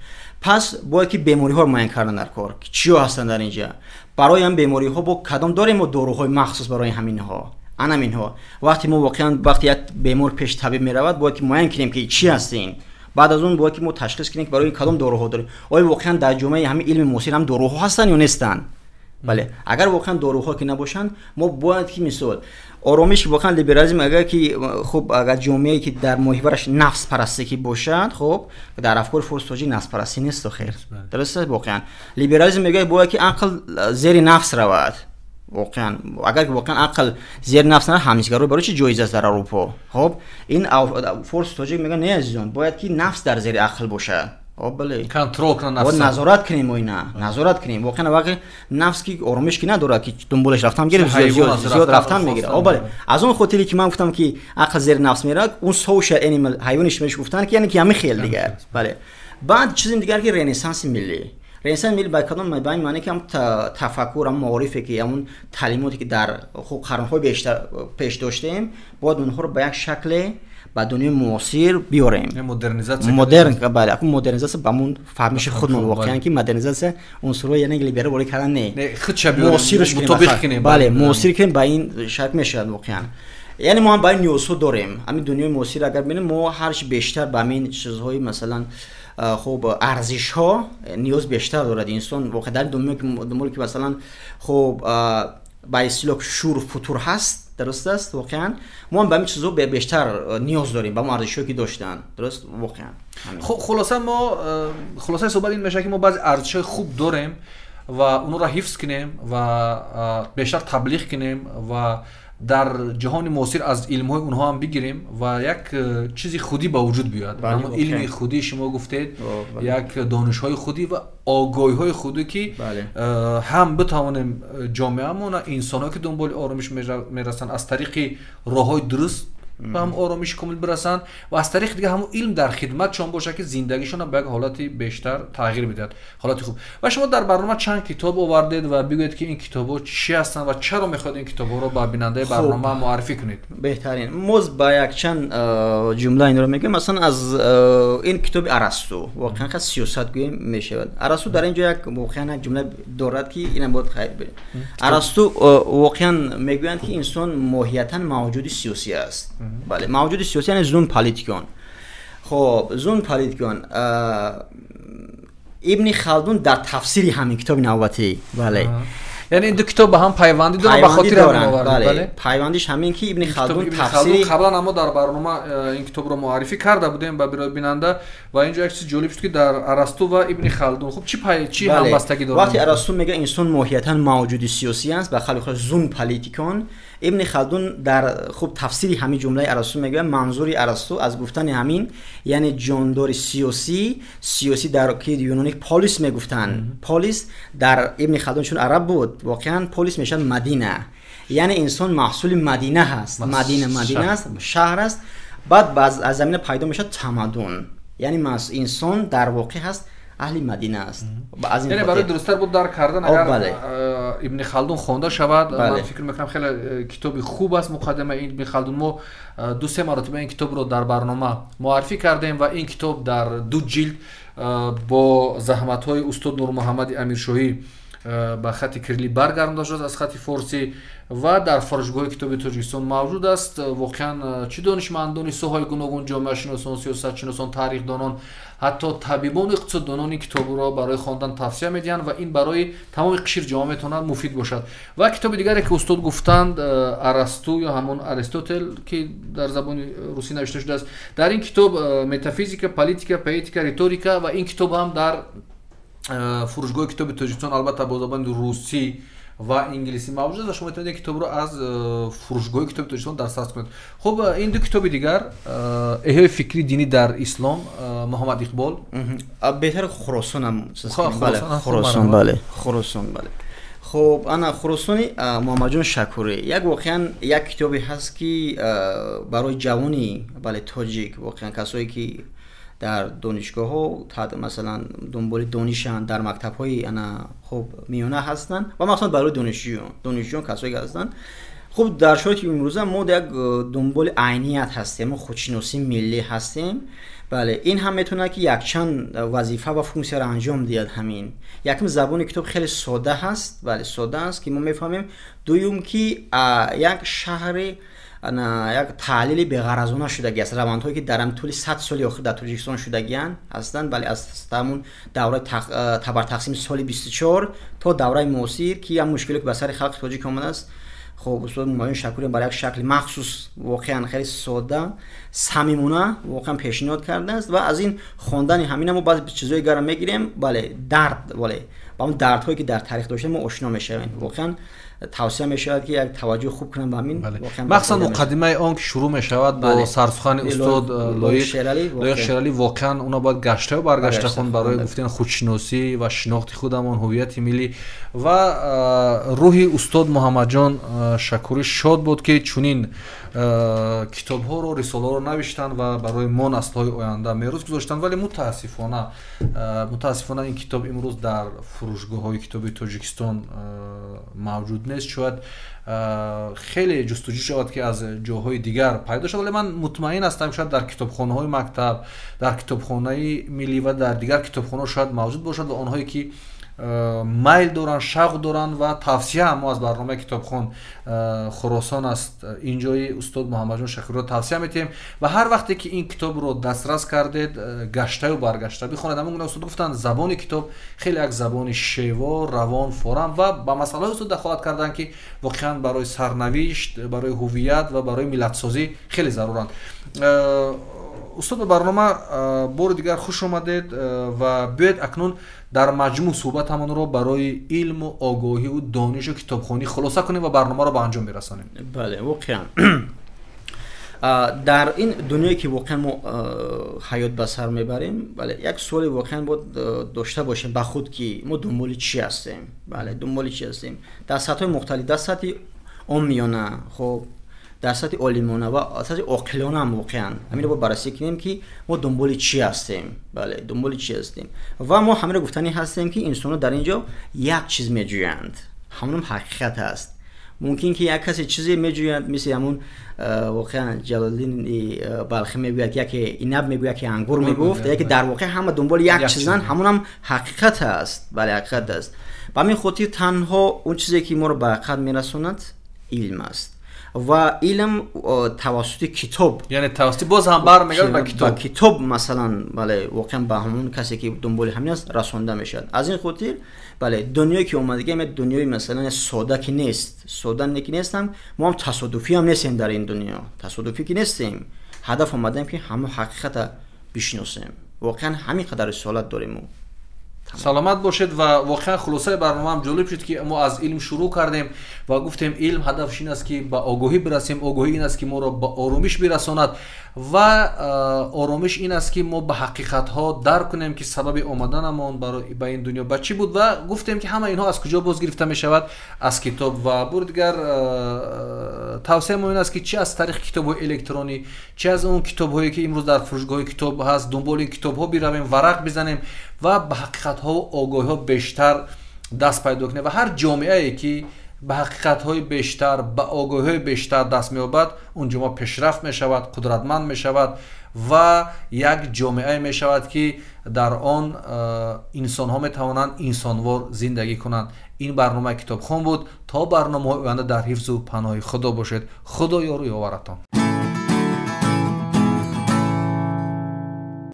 پس باید که بیماری ها رو معاینه کردن در کار که چیا هستن در اینجا، برای هم بیماری ها با کدام داریم ما داروهای مخصوص برای همین ها. اینها وقتی ما واقعا وقتی یک بیمار پیش طبیب میرود باید که معاینه کنیم که چی هستین، بعد از اون باید که ما تشخیص کنیم که برای کدام داروها داریم. آیا واقعا در جامعه همین علم معاصر هم داروها هستن یا نیستن؟ بله، اگر واقعا داروها که نباشن ما باید که مثال آرامش واقعا لیبرالیسم اگر که خب اگر جامعه‌ای که در محورش نفس پرستی که باشد، خب در افکار فرستاجی نفس پرستی نیست و خیر. درسته؟ واقعا لیبرالیسم میگه باید که عقل زیر نفس رود. واقعا اگر که واقعا عقل زیر نفس نه، همیشگرایی برای چی جایز است در اروپا؟ خب این فرستاجی میگه نه عزیزان، باید که نفس در زیر عقل باشه. بله، کنترل کنن نفس، نظارت کنیم و اینا نظارت کنیم. واقعا واقعا نفس کی آرامش کی نداره که دنبالش رفتم گیره زیاد رفتم میگیره. بله، از اون خاطری که من گفتم که عقل زیر نفس میره، اون سوشال انیمال حیوانش میش گفتن که یعنی که همین خیال دیگه. بله، بعد چیز دیگر که رنسانس ملی با کدام به این معنی که هم تفکر هم معارفه که همون تعلیماتی که در قرن‌های بیشتر پیش داشتیم باید اونها رو به یک شکل با دنیای معاصر بیاریم. مدرن بله، اون مدرنیزاسیون بهمون فهمش خودمون واقعا که مدرنیزاسیون عنصرای یعنی لیبرال برای کردن نه خود شبیه مطابق کنیم. بله، معاصر کنیم با این شرط میشه واقعا. یعنی ما هم با این نیوزها داریم. همین دنیای معاصر اگر ببینیم ما هرچی بیشتر با همین چیزهای مثلا خب ارزش ها نیاز بیشتر دارد انسان واقعا در دنیایی که مثلا خب با اصطلاح شور و فتور هست. درست است واقعا ما هم به این چیزا بیشتر نیاز داریم، با ارزشی که داشتن. درست واقعا. خلاصه صحبت این میشه که ما بعضی ارزش‌های خوب داریم و اون رو حفظ کنیم و بیشتر تبلیغ کنیم و در جهان معاصر از علم‌های اونها هم بگیریم و یک چیزی خودی با وجود بیاد. اما علم خودی شما گفتید یک دانش‌های خودی و آگاهی‌های خودی که هم بتوانیم جامعه‌مون و انسان‌هایی که دنبال آرامش میرسن از طریق راه‌های درست به هم آرامش کامل برسن و از طریق دیگه همون علم در خدمتشون باشه که زندگیشون به یک حالتی بیشتر تغییر بدهد، حالتی خوب. و شما در برنامه چند کتاب آوردید و بگویید که این کتاب‌ها چی هستن و چرا میخواید این کتاب‌ها رو به بیننده برنامه معرفی کنید؟ بهترین موز با یک چند جمله این رو میگم. مثلا از این کتاب ارسطو واقعا خیلی سیاست گویی میشه. ارسطو در اینجا یک واقعا یک جمله دارد که اینم باید خیلی بریم. ارسطو واقعا میگویند که انسان ماهیتاً موجود سیاسی است. بله، موجود سیاسی یعنی زون پالیتیکون. خب زون پالیتیکون ابن خلدون در تفسیر همین کتاب نوبتی. بله، یعنی این دو کتاب به هم پیوندی دارن به خاطر همین آورد. بله، پیوندیش همین که ابن خلدون تفسیر قبلا ما در برنامه این کتاب رو معرفی کرده بودیم به برای بیننده و اینجا یک چیز جالب شد که در ارسطو و ابن خلدون خب چی همبستگی داره. وقتی ارسطو میگه انسان ماهیتاً موجود سیاسی است به خلاف زون پالیتیکون، ابن خلدون در خوب تفسیری همین جمله ارسطو میگه منظور ارسطو از گفتن همین یعنی جاندار سیاسی در که یونانی پالیس میگفتن. پالیس در ابن خلدون چون عرب بود واقعا پالیس میشن مدینه، یعنی انسان محصول مدینه هست. مدینه است، شهر است. بعد از زمین پیدا میشه تمدن، یعنی انسان در واقع هست اهل مدینه است. یعنی برای درست‌تر بود درک کردن اگر ابن خلدون خوانده شود. من فکر میکنم خیلی کتابی خوب است. مقدمه این ابن خلدون ما 2-3 مرتبه این کتاب رو در برنامه معرفی کردیم و این کتاب در 2 جلد با زحمت‌های استاد نور محمد امیرشاهی ба хати кирилӣ баргардонда шудааст аз хати форсӣ ва дар фурӯшгоҳи китоби Тоҷикистон мавҷуд аст. Воқеан чӣ донишмандони соҳаи гуногун, ҷомеашиносон, сиёсатшиносон, таърихдонон, ҳатто табибону иқтисоддонон ин китобро барои хондан тавсия медиҳанд ва ин барои тамоми қишр ҷомеа метавонад муфид бошад. Ва китоби дигаре ки устод гуфтанд, Арасту ё ҳамон Аристотел ки дар забони русӣ навишта шудааст, дар ин китоб метафизика, политика, поэтика, риторика ва ин китоб ҳам дар фурӯшгоҳи китоби Тоҷикистон албатта бо забони русӣ ва инглисӣ мавҷуд аст ва шумо метавонед китобро аз фурӯшгоҳи китоби Тоҷикистон дастрас кунед. Хуб, ин ду китоби дигар, Эҳёи фикри динӣ дар ислом, Муҳаммад Иқбол, беҳтар Хуросонам, Хуросон, бале, Хуросон, бале. خب انا خراسانی محمدجان شکوری یک واقعا یک کتابی هست که برای جوانی بله تاجیک واقعا کسایی که در دانشگاه ها مثلا دنبال دانشن در مکتب های انا خب میانه هستن و مثلا برای دانشجویان کسایی که هستن. خب در شرایط امروزه ما در دنبال عینیت هستیم، ما خودشناسی ملی هستیم. بله این هم میتونه که یک چند وظیفه و فونکسیون را انجام دهد. همین یکم زبان کتاب خیلی ساده هست، بله ساده است که ما میفهمیم. دوم که یک شهر یک تحلیل بی‌غرضانه شدگی است، روندهایی که در طول 100 سال اخیر در تاجیکستان شدگی هستند. بله از همون دوره تبر تقسیم سال 24 تا دوره معاصر که هم مشکلی که به سر خلق تاجیک آمده است. خب استاد محمد شکوری برای یک شکل مخصوص واقعا خیلی ساده صمیمانه واقعا پیشنهاد کرده است و از این خواندن همین ما بعضی چیزایی گرم میگیریم. بله درد، بله با اون دردهایی که در تاریخ داشته ما آشنا میشویم. واقعا توصیه میشود که یک توجه خوب کنن به همین. مخصوصا مقدمه آن که شروع میشود با سرسخن استاد لایق شیرالی، واقعا اونا باید گشته و برگشته خون برای گفتن خودشناسی و شناخت خودمان، هویت ملی و روح استاد محمد جان شکوری شاد بود که چنین کتاب ها رو، رساله ها رو نوشتن و برای ما نسل های آینده میراث گذاشتن. ولی متاسفانه این کتاب امروز در فروشگاه های کتاب تاجیکستان موجود نیست. شاید خیلی جستجو شود که از جاهای دیگر پیدا شود، ولی من مطمئن هستم شاید در کتابخانه های مکتب، در کتابخانه ملی و در دیگر کتابخانه شاید موجود باشد و آنهایی که میل دارن، شوق دارن و توصیه هم ما از برنامه کتابخوان خراسان است اینجای استاد محمد جان شکوری رو توصیه میتیم و هر وقتی که این کتاب رو دسترس کردید گشته و برگشته بخونید. همون استاد گفتن زبان کتاب خیلی یک زبان شیوا، روان، فورم و با مسائل استاد دخالت کردن که واقعا برای سرنوشت، برای هویت و برای ملت سازی خیلی ضرورند. استاد به برنامه بار دیگر خوش آمدید و بیاید اکنون در مجموع صحبت همون رو برای علم و آگاهی و دانش و کتابخوانی خلاصه کنیم و برنامه رو به انجام برسانیم. بله واقعا در این دنیایی که واقعا ما حیات به سر میبریم، بله یک سوال واقعا باید داشته باشیم به خود که ما دنبال چی هستیم. بله دنبال چی هستیم در سطح مختلف، در سطح عامیانه، خب در سطح عالمانه و سطح عاقلانه هم واقعا همین رو بررسی کنیم که ما دنبال چی هستیم. بله دنبال چی هستیم و ما همین رو گفتنی هستیم که انسان‌ها در اینجا یک چیز میجویند، همون حقیقت است. ممکن که یک کسی چیزی میجویند مثل همون واقعا جلال‌الدین بلخی میگوید که اینب میگوید که انگور میگفت، یکی در واقع همه دنبال یک چیزن، همون هم حقیقت است. بله حقیقت است. به همین خاطر تنها اون چیزی که ما رو به حقیقت میرساند علم است و علم توسط کتاب، یعنی توسط باز هم برمیگرده به کتاب. کتاب مثلا بله واقعا به همون کسی که دنبال همین است رسانده میشد. از این خاطر بله دنیایی که اومدگی هم دنیای مثلا ساده که نیست، ساده نیستم، ما هم تصادفی هم نیستیم در این دنیا، تصادفی که نیستیم. هدف اومدیم که همه حقیقت بشناسیم. واقعا همین قدر رسالت داریم. سلامت باشید و واقعا خلاصه برنامه هم جالب شد که ما از علم شروع کردیم و گفتیم علم هدفش این است که به آگاهی برسیم، آگاهی این است که ما را به آرامش برساند و آرامش این است که ما به حقیقت ها درک کنیم که سبب آمدنمان برای به این دنیا چی بود و گفتیم که همه اینها از کجا باز گرفته می شود؟ از کتاب. و بار دیگر توصیه ما این است که چه از طریق کتاب های الکترونی، چه از اون کتاب هایی که امروز در فروشگاه کتاب هست دنبال این کتاب ها برویم، ورق بزنیم و به حقیقت ها و آگاهی ها بیشتر دست پیدا کنیم و هر جامعه ای که به حقیقت های بیشتر، به آگاهی های بیشتر دست می‌یابد، اون جامعه پیشرفت می‌شود، قدرتمند می‌شود و یک جامعه می‌شود که дар он инсонҳо метавонанд инсонвор зиндагӣ кунанд. ин барномаи китобхон буд. То барномаҳои оянда дар ҳифзу паноҳи худо бошед. худо ёру ёваратон.